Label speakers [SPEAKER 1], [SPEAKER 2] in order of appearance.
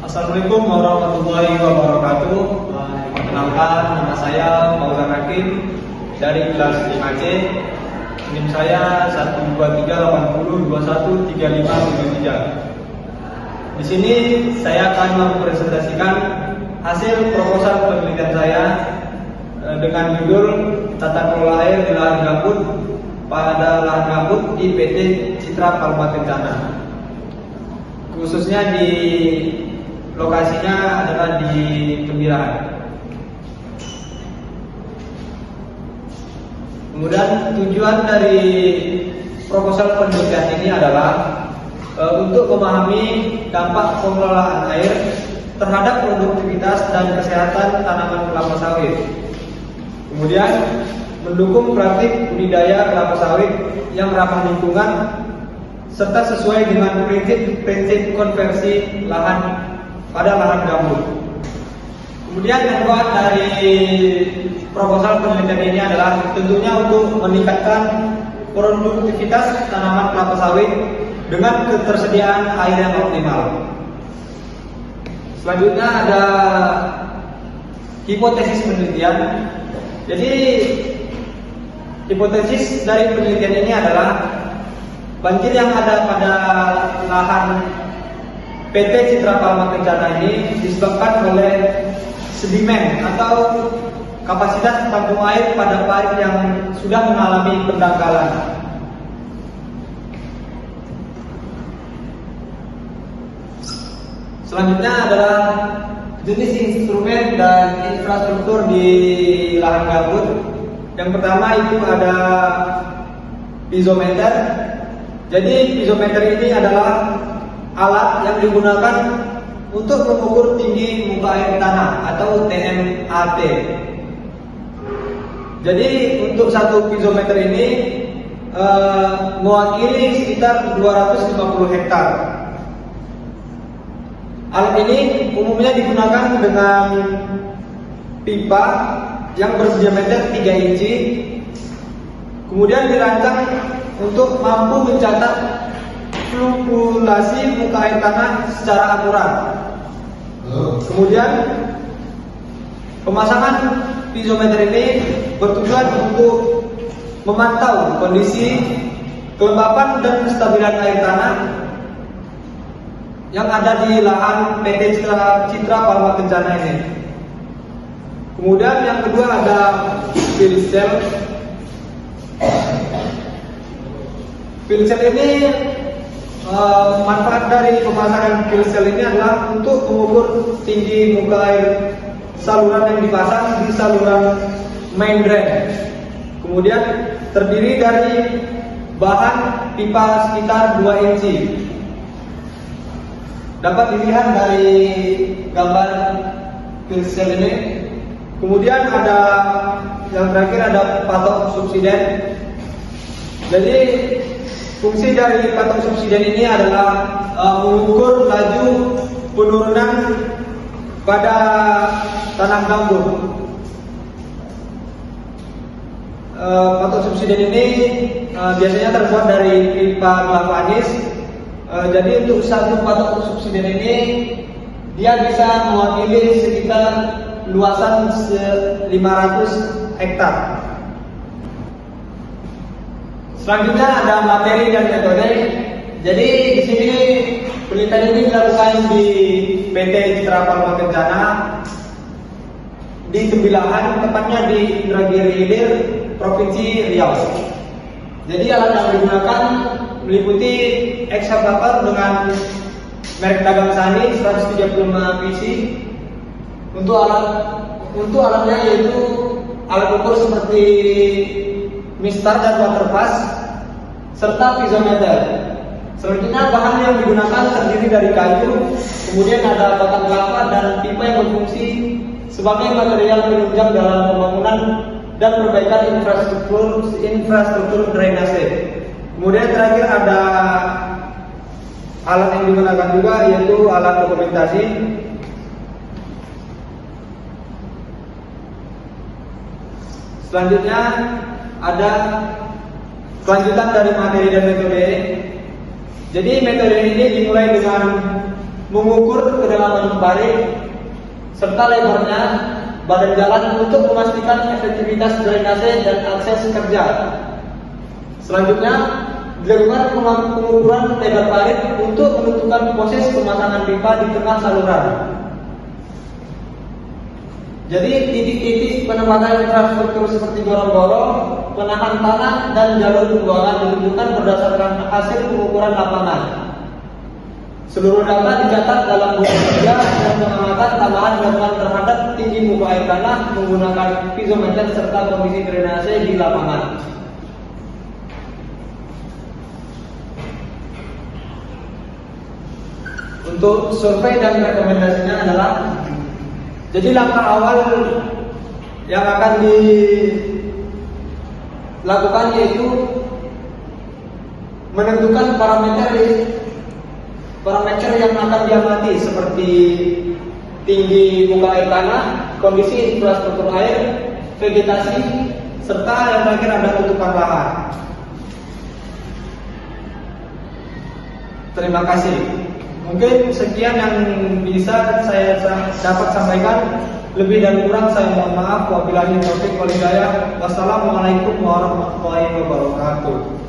[SPEAKER 1] Assalamualaikum warahmatullahi wabarakatuh. Perkenalkan, nama saya Maulana Hakim dari kelas 5C. NIM saya 12380213573. Di sini saya akan mempresentasikan hasil proposal penelitian saya dengan judul tata kelola air di lahan gambut pada lahan gambut di PT Citra Palma Kencana. Khususnya di lokasinya adalah di Kemirahan. Kemudian tujuan dari proposal penelitian ini adalah untuk memahami dampak pengelolaan air terhadap produktivitas dan kesehatan tanaman kelapa sawit. Kemudian mendukung praktik budidaya kelapa sawit yang ramah lingkungan serta sesuai dengan prinsip konversi lahan pada lahan gambut. Kemudian manfaat dari proposal penelitian ini adalah tentunya untuk meningkatkan produktivitas tanaman kelapa sawit dengan ketersediaan air yang optimal. Selanjutnya ada hipotesis penelitian. Jadi hipotesis dari penelitian ini adalah banjir yang ada pada lahan PT Citra Palma Kencana ini disebabkan oleh sedimen atau kapasitas tampung air pada parit yang sudah mengalami pendangkalan. Selanjutnya adalah jenis instrumen dan infrastruktur di lahan gambut. Yang pertama itu ada piezometer. Jadi piezometer ini adalah alat yang digunakan untuk mengukur tinggi muka air tanah atau TMAT. Jadi untuk satu piezometer ini mewakili sekitar 250 hektar. Alat ini umumnya digunakan dengan pipa yang berdiameter 3 inci, kemudian dirancang untuk mampu mencatat fluktuasi muka air tanah secara akurat. Kemudian pemasangan piezometer ini bertujuan untuk memantau kondisi kelembapan dan kestabilan air tanah yang ada di lahan PT Citra Palma Kencana ini. Kemudian yang kedua ada field cell. Field cell ini manfaat dari pemasangan field cell ini adalah untuk mengukur tinggi muka air saluran yang dipasang di saluran main drain. Kemudian terdiri dari bahan pipa sekitar 2 inci. Dapat dilihat dari gambar field cell ini. Kemudian ada yang terakhir ada patok subsiden. Jadi fungsi dari patok subsiden ini adalah mengukur laju penurunan pada tanah gambut. Patok subsiden ini biasanya terbuat dari pipa kelapa anis. Jadi untuk satu patok subsiden ini dia bisa mewakili sekitar luasan 500 hektar. Selanjutnya ada materi dan metode. Jadi di sini penelitian ini dilakukan di PT Citra Palma Kencana di Tembilahan, tepatnya di Indragiri Hilir, Provinsi Riau. Jadi alat yang digunakan meliputi ekskavator dengan merek dagang Sani 135 PC. Untuk alatnya yaitu alat ukur seperti mistar dan water pass serta piezometer. Selanjutnya bahan yang digunakan terdiri dari kayu, kemudian ada batang kelapa dan pipa yang berfungsi sebagai material penunjang dalam pembangunan dan perbaikan infrastruktur drainase. Kemudian terakhir ada alat yang digunakan juga yaitu alat dokumentasi. Selanjutnya ada kelanjutan dari materi dan metode. Jadi metode ini dimulai dengan mengukur kedalaman parit serta lebarnya badan jalan untuk memastikan efektivitas drainase dan akses kerja. Selanjutnya, dilakukan pengukuran lebar parit untuk menentukan proses pemasangan pipa di tengah saluran. Jadi titik-titik penempatan infrastruktur seperti gorong-gorong, penahan tanah, dan jalur pembuangan ditentukan berdasarkan hasil pengukuran lapangan. Seluruh data dicatat dalam buku kerja dan pengamatan tambahan dilakukan terhadap tinggi muka air tanah menggunakan piezometer serta kondisi drainase di lapangan. Untuk survei dan rekomendasinya adalah, jadi langkah awal yang akan dilakukan yaitu menentukan parameter yang akan diamati seperti tinggi muka air tanah, kondisi infrastruktur air, vegetasi, serta yang terakhir ada tutupan lahan. Terima kasih. Mungkin sekian yang bisa saya dapat sampaikan. Lebih dan kurang saya mohon maaf. Wabillahi taufiq wal hidayah. Wassalamualaikum warahmatullahi wabarakatuh.